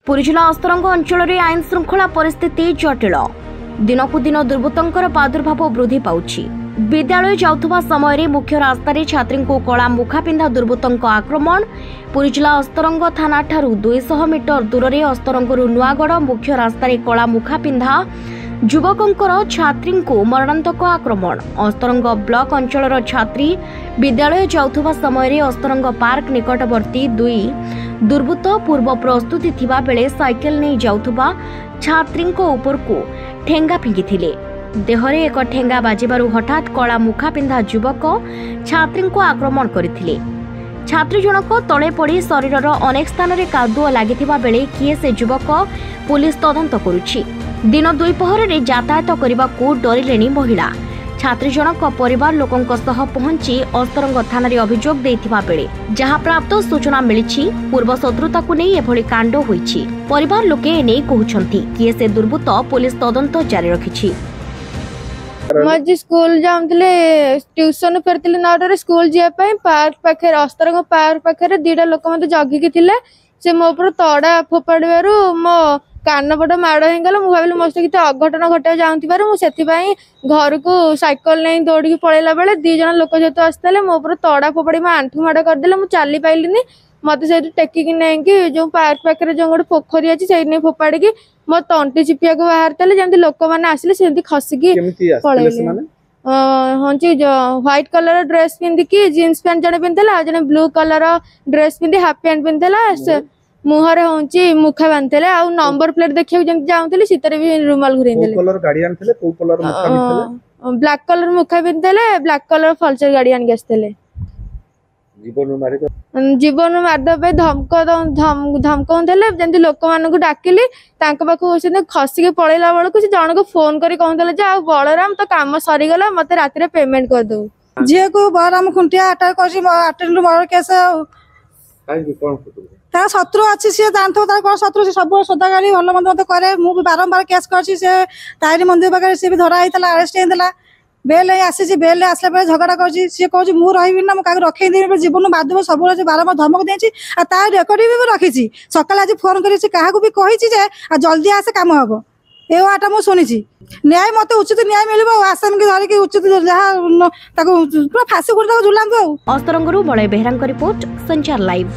पुरी जिला अस्तरंग अंचल में आईन श्रृंखला परिस्थिति जटिल। दिनकू दिन दुर्बृत्तर प्रादुर्भाव वृद्धि पाउछि। विद्यालय जाउथुबा समय मुख्य रास्तार छात्री को कला मुखा पिंधा दुर्बृत्तर आक्रमण। पुरी जिला अस्तरंग थाना ठारू 200 मीटर दूर में अस्तरंगरू नुआगढ़ मुख्य रास्तार कला मुखा पिंधा युवकंकर छात्री को मरणांतक आक्रमण। अस्तरंग ब्लॉक अंचल छात्री विद्यालय जाउथुबा समय अस्तरंग पार्क निकटवर्ती दुई दुर्बृत्त पूर्व प्रस्तुति थिबा बेले साइकेल नहीं जाउथुबा छात्री उपर को ठेंगा फिंगिथिले। देहरे एक ठेंगा बाजिबारु हठात कला मुखा पिंधा युवक छात्री को आक्रमण करथिले। छात्री जनक तले पड़ी शरीरर अनेक स्थान में कादुआ लागिथिबा बेले किए से युवक पुलिस तदंत करुछि। दिन दुईपहर में यातायात करने को डरिलेनी महिला। छात्री जनक परिवार लोकों सह पहुंची अस्तरंग थाना रे अभियोग देथिबा बेले जहां प्राप्त सूचना मिली पूर्व शत्रुता को नहीं एभली कांड होईछि। परिवार लोके एने कहउछंती कि से दुर्बृत्त पुलिस तदंत जारी रखिछि। मज स्कूल जामतले ट्यूशन फेरतले 9 रे स्कूल जिया पई पार्क पाखे अस्तरंग पार्क पाखे दीटा लोक मते जगी के थिले। से मो ऊपर तड़ा फोपाड़बारु मो कान पट माड़ होगला। मुझे भाविली मो सहित अघटन घटा जाऊँ मुझे घर को साइकिल नहीं दौड़ी पलैला बेले 2 जन लोक जेहतु आसते मो ऊपर तड़ा फोपाड़ी मो आंठू माड़ करदे। मुझे चली पाइलिनी। मत से टेकिक नहीं जो पार्क पाखे जो गोटे पोखरी अच्छी से फोपाड़ी मो तंटी चिपिया को बाहर जमी लोक मैंने आसिले से खसिकी पलैले। हाँ व्हाइट कलर ड्रेस पिंधिकी जीन्स पैंट जड़े पिंधला जड़े ब्लू कलर ड्रेस पिंधि हाफ पैंट पिंधला मुहर हूँ मुखा बांधे आ नंबर प्लेट देखा जाऊँगी शीतर भी रुमाल घुरे ब्लैक कलर मुखा पिंधे ब्लैक कलर फलचर गाड़ी आनिक आसते जीवन मारदे धमकाउले जमी लोक मान डाकिली पाखु खसिक पलैला बेलू से जन को फोन कर कहते बलराम तो कम सरीगला मत राति पेमेंट करदे झील को बलराम खुंटिया अटैक केस शत्रु अच्छी सी जानते कौन शत्रु सब सदा गाड़ी भल मंद मत कै मुझे बारंबार केस कर मंदिर पाखे सी भी धरा होता अरेस्ट होता बेल आसी बेल आसला बेले झगड़ा कर मुझे रही ना मुझे रखे जीवन बाधव सब बारंबार धमक देती रेकर्ड भी रखी सकाल आज फोन कर भी कही जल्दी आसे कम हम ये वाटा मुझे शुणी न्याय मत उचित न्याय मिल आसाम की धरिकी उचित जहाँ पूरा फांसी गुड़ झुलांतु। अस्तरंगरू बलय बेहरा रिपोर्ट संचार लाइव।